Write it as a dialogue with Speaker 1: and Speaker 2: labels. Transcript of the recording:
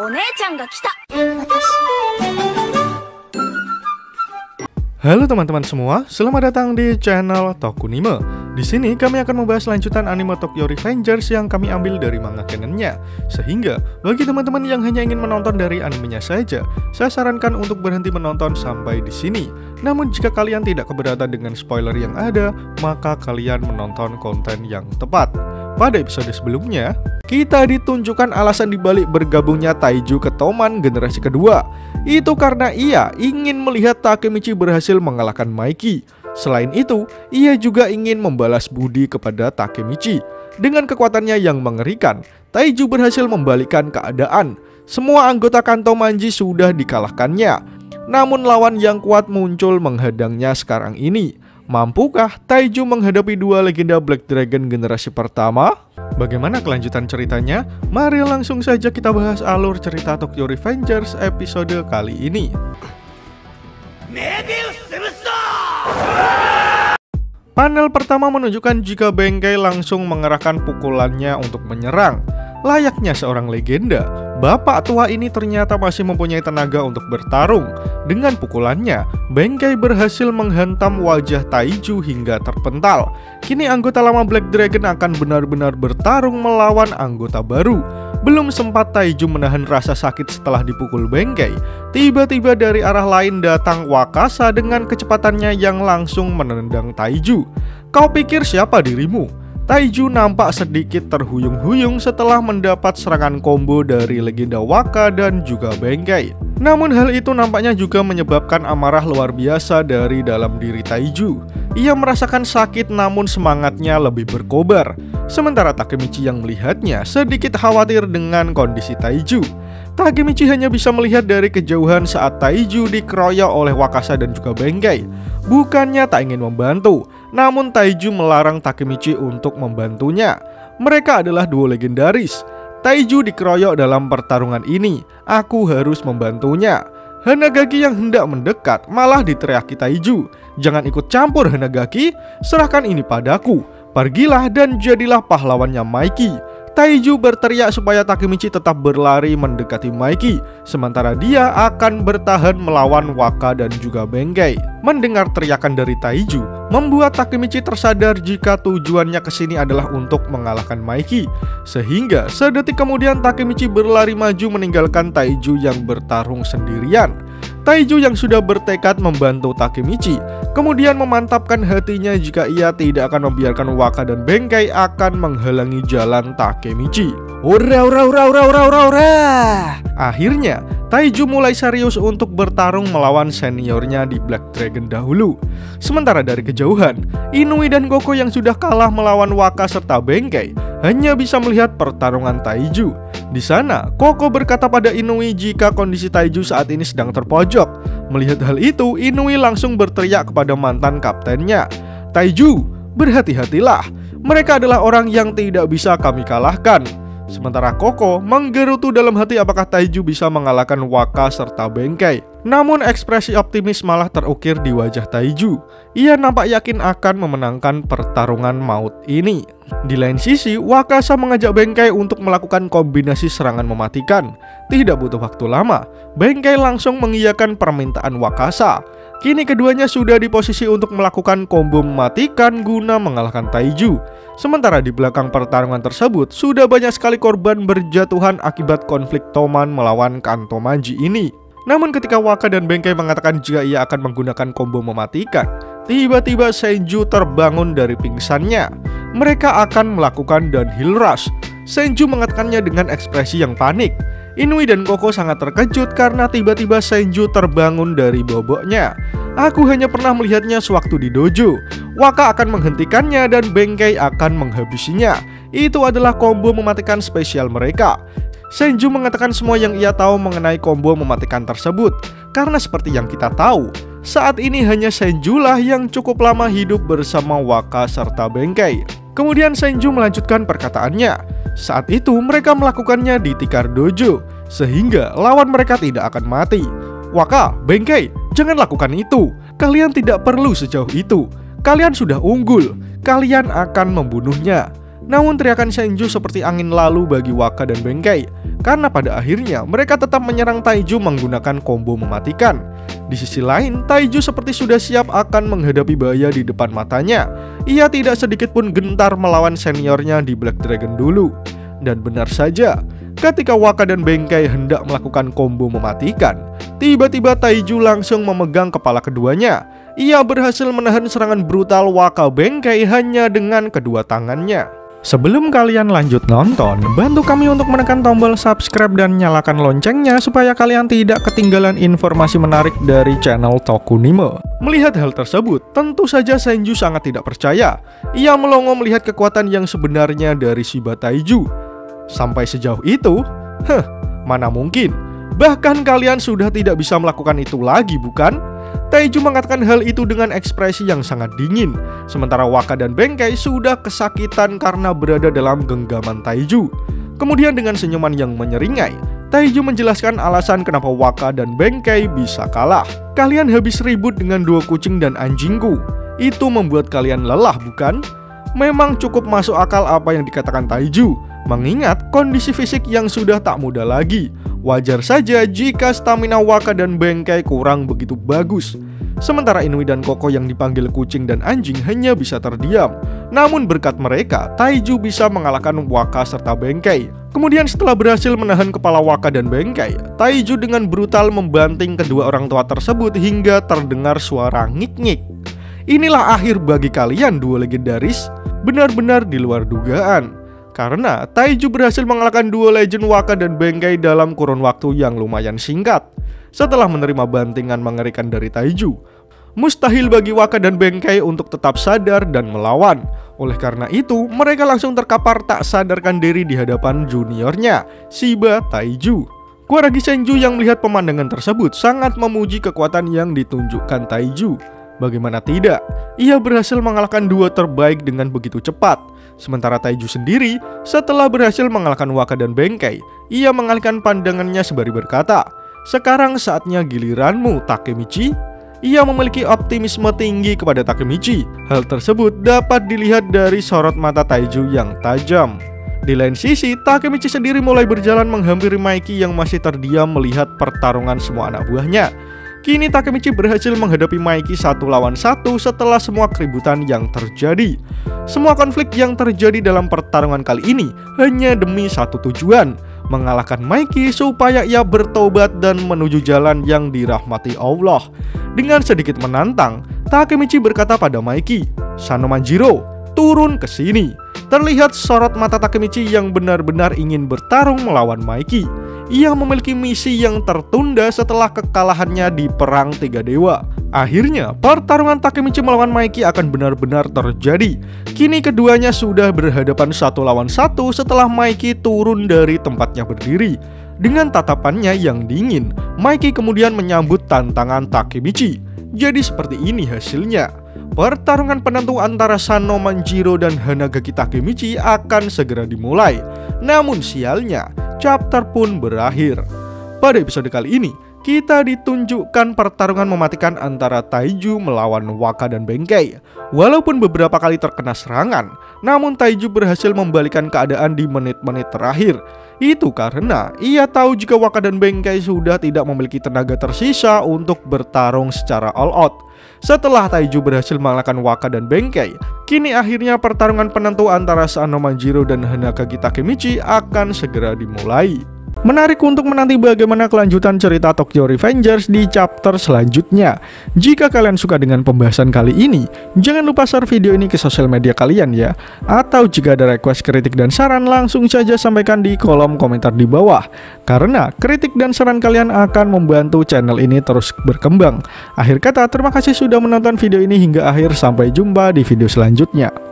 Speaker 1: お姉ちゃんが来た。
Speaker 2: Halo teman-teman semua, selamat datang di channel Tokunime. Di sini kami akan membahas lanjutan anime Tokyo Revengers yang kami ambil dari manga canonnya. Sehingga bagi teman-teman yang hanya ingin menonton dari animenya saja, saya sarankan untuk berhenti menonton sampai di sini. Namun jika kalian tidak keberatan dengan spoiler yang ada, maka kalian menonton konten yang tepat. Pada episode sebelumnya, kita ditunjukkan alasan dibalik bergabungnya Taiju ke Toman generasi kedua. Itu karena ia ingin melihat Takemichi berhasil mengalahkan Maiki. Selain itu, ia juga ingin membalas budi kepada Takemichi. Dengan kekuatannya yang mengerikan, Taiju berhasil membalikkan keadaan. Semua anggota Kanto Manji sudah dikalahkannya. Namun lawan yang kuat muncul menghadangnya sekarang ini. Mampukah Taiju menghadapi dua legenda Black Dragon generasi pertama? Bagaimana kelanjutan ceritanya? Mari langsung saja kita bahas alur cerita Tokyo Revengers episode kali ini. Panel pertama menunjukkan jika Benkei langsung mengerahkan pukulannya untuk menyerang. Layaknya seorang legenda, bapak tua ini ternyata masih mempunyai tenaga untuk bertarung. Dengan pukulannya, Benkei berhasil menghantam wajah Taiju hingga terpental. Kini anggota lama Black Dragon akan benar-benar bertarung melawan anggota baru. Belum sempat Taiju menahan rasa sakit setelah dipukul Benkei, tiba-tiba dari arah lain datang Wakasa dengan kecepatannya yang langsung menendang Taiju. Kau pikir siapa dirimu? Taiju nampak sedikit terhuyung-huyung setelah mendapat serangan combo dari legenda Waka dan juga Benkei. Namun hal itu nampaknya juga menyebabkan amarah luar biasa dari dalam diri Taiju. Ia merasakan sakit namun semangatnya lebih berkobar. Sementara Takemichi yang melihatnya sedikit khawatir dengan kondisi Taiju. Takemichi hanya bisa melihat dari kejauhan saat Taiju dikeroyok oleh Wakasa dan juga Benkei. Bukannya tak ingin membantu, namun Taiju melarang Takemichi untuk membantunya. Mereka adalah duo legendaris. Taiju dikeroyok dalam pertarungan ini. Aku harus membantunya. Hanagaki yang hendak mendekat malah diteriaki Taiju. Jangan ikut campur Hanagaki, serahkan ini padaku. Pergilah dan jadilah pahlawannya Maiki. Taiju berteriak supaya Takemichi tetap berlari mendekati Maiki, sementara dia akan bertahan melawan Waka dan juga Benkei. Mendengar teriakan dari Taiju, membuat Takemichi tersadar jika tujuannya kesini adalah untuk mengalahkan Maiki. Sehingga sedetik kemudian Takemichi berlari maju meninggalkan Taiju yang bertarung sendirian. Taiju yang sudah bertekad membantu Takemichi kemudian memantapkan hatinya jika ia tidak akan membiarkan Waka dan Benkei akan menghalangi jalan Takemichi. Ora. Akhirnya Taiju mulai serius untuk bertarung melawan seniornya di Black Dragon dahulu. Sementara dari kejauhan, Inui dan Koko yang sudah kalah melawan Waka serta Benkei hanya bisa melihat pertarungan Taiju. Di sana, Koko berkata pada Inui jika kondisi Taiju saat ini sedang terpojok. Melihat hal itu, Inui langsung berteriak kepada mantan kaptennya, "Taiju, berhati-hatilah. Mereka adalah orang yang tidak bisa kami kalahkan." Sementara Koko menggerutu dalam hati apakah Taiju bisa mengalahkan Waka serta Benkei. Namun ekspresi optimis malah terukir di wajah Taiju. Ia nampak yakin akan memenangkan pertarungan maut ini. Di lain sisi, Wakasa mengajak Benkei untuk melakukan kombinasi serangan mematikan. Tidak butuh waktu lama, Benkei langsung mengiyakan permintaan Wakasa. Kini keduanya sudah di posisi untuk melakukan combo mematikan guna mengalahkan Taiju. Sementara di belakang pertarungan tersebut, sudah banyak sekali korban berjatuhan akibat konflik Toman melawan Kanto Manji ini. Namun ketika Waka dan Benkei mengatakan jika ia akan menggunakan combo mematikan, tiba-tiba Senju terbangun dari pingsannya. Mereka akan melakukan downhill rush. Senju mengatakannya dengan ekspresi yang panik. Inui dan Koko sangat terkejut karena tiba-tiba Senju terbangun dari boboknya. Aku hanya pernah melihatnya sewaktu di dojo. Waka akan menghentikannya dan Benkei akan menghabisinya. Itu adalah combo mematikan spesial mereka. Senju mengatakan semua yang ia tahu mengenai combo mematikan tersebut. Karena seperti yang kita tahu, saat ini hanya Senju lah yang cukup lama hidup bersama Waka serta Benkei. Kemudian Senju melanjutkan perkataannya. Saat itu mereka melakukannya di tikar dojo, sehingga lawan mereka tidak akan mati. Waka, Benkei, jangan lakukan itu. Kalian tidak perlu sejauh itu. Kalian sudah unggul. Kalian akan membunuhnya. Namun teriakan Senju seperti angin lalu bagi Waka dan Benkei, karena pada akhirnya mereka tetap menyerang Taiju menggunakan combo mematikan. Di sisi lain, Taiju seperti sudah siap akan menghadapi bahaya di depan matanya. Ia tidak sedikit pun gentar melawan seniornya di Black Dragon dulu. Dan benar saja, ketika Waka dan Benkei hendak melakukan combo mematikan, tiba-tiba Taiju langsung memegang kepala keduanya. Ia berhasil menahan serangan brutal Waka Benkei hanya dengan kedua tangannya. Sebelum kalian lanjut nonton, bantu kami untuk menekan tombol subscribe dan nyalakan loncengnya supaya kalian tidak ketinggalan informasi menarik dari channel Tokunime. Melihat hal tersebut, tentu saja Senju sangat tidak percaya. Ia melongo melihat kekuatan yang sebenarnya dari Shiba Taiju. Sampai sejauh itu? Mana mungkin. Bahkan kalian sudah tidak bisa melakukan itu lagi, bukan? Taiju mengatakan hal itu dengan ekspresi yang sangat dingin. Sementara Waka dan Benkei sudah kesakitan karena berada dalam genggaman Taiju. Kemudian dengan senyuman yang menyeringai, Taiju menjelaskan alasan kenapa Waka dan Benkei bisa kalah. Kalian habis ribut dengan dua kucing dan anjingku. Itu membuat kalian lelah, bukan? Memang cukup masuk akal apa yang dikatakan Taiju, mengingat kondisi fisik yang sudah tak muda lagi. Wajar saja jika stamina Waka dan Benkei kurang begitu bagus. Sementara Inui dan Koko yang dipanggil kucing dan anjing hanya bisa terdiam. Namun berkat mereka, Taiju bisa mengalahkan Waka serta Benkei. Kemudian setelah berhasil menahan kepala Waka dan Benkei, Taiju dengan brutal membanting kedua orang tua tersebut hingga terdengar suara ngik-ngik. Inilah akhir bagi kalian dua legendaris, benar-benar di luar dugaan. Karena Taiju berhasil mengalahkan dua legend Waka dan Benkei dalam kurun waktu yang lumayan singkat. Setelah menerima bantingan mengerikan dari Taiju, mustahil bagi Waka dan Benkei untuk tetap sadar dan melawan. Oleh karena itu, mereka langsung terkapar tak sadarkan diri di hadapan juniornya, Shiba Taiju. Kuaragi Senju yang melihat pemandangan tersebut sangat memuji kekuatan yang ditunjukkan Taiju. Bagaimana tidak, ia berhasil mengalahkan dua terbaik dengan begitu cepat. Sementara Taiju sendiri, setelah berhasil mengalahkan Waka dan Benkei, ia mengalihkan pandangannya sembari berkata, "Sekarang saatnya giliranmu, Takemichi." Ia memiliki optimisme tinggi kepada Takemichi. Hal tersebut dapat dilihat dari sorot mata Taiju yang tajam. Di lain sisi, Takemichi sendiri mulai berjalan menghampiri Maiki yang masih terdiam melihat pertarungan semua anak buahnya. Kini Takemichi berhasil menghadapi Maiki 1 lawan 1 setelah semua keributan yang terjadi. Semua konflik yang terjadi dalam pertarungan kali ini hanya demi satu tujuan, mengalahkan Maiki supaya ia bertobat dan menuju jalan yang dirahmati Allah. Dengan sedikit menantang, Takemichi berkata pada Maiki, "Sanomanjiro, turun ke sini." Terlihat sorot mata Takemichi yang benar-benar ingin bertarung melawan Maiki. Ia memiliki misi yang tertunda setelah kekalahannya di Perang Tiga Dewa. Akhirnya, pertarungan Takemichi melawan Maiki akan benar-benar terjadi. Kini keduanya sudah berhadapan 1 lawan 1 setelah Maiki turun dari tempatnya berdiri. Dengan tatapannya yang dingin, Maiki kemudian menyambut tantangan Takemichi. Jadi seperti ini hasilnya. Pertarungan penentu antara Sanomanjiro dan Hanagaki Takemichi akan segera dimulai. Namun sialnya, chapter pun berakhir. Pada episode kali ini, kita ditunjukkan pertarungan mematikan antara Taiju melawan Waka dan Benkei. Walaupun beberapa kali terkena serangan, namun Taiju berhasil membalikan keadaan di menit-menit terakhir. Itu karena ia tahu jika Waka dan Benkei sudah tidak memiliki tenaga tersisa untuk bertarung secara all out. Setelah Taiju berhasil mengalahkan Waka dan Benkei, kini akhirnya pertarungan penentu antara Sanomanjiro dan Hanagaki Takemichi akan segera dimulai. Menarik untuk menanti bagaimana kelanjutan cerita Tokyo Revengers di chapter selanjutnya. Jika kalian suka dengan pembahasan kali ini, jangan lupa share video ini ke sosial media kalian ya. Atau jika ada request, kritik, dan saran, langsung saja sampaikan di kolom komentar di bawah. Karena kritik dan saran kalian akan membantu channel ini terus berkembang. Akhir kata, terima kasih sudah menonton video ini hingga akhir. Sampai jumpa di video selanjutnya.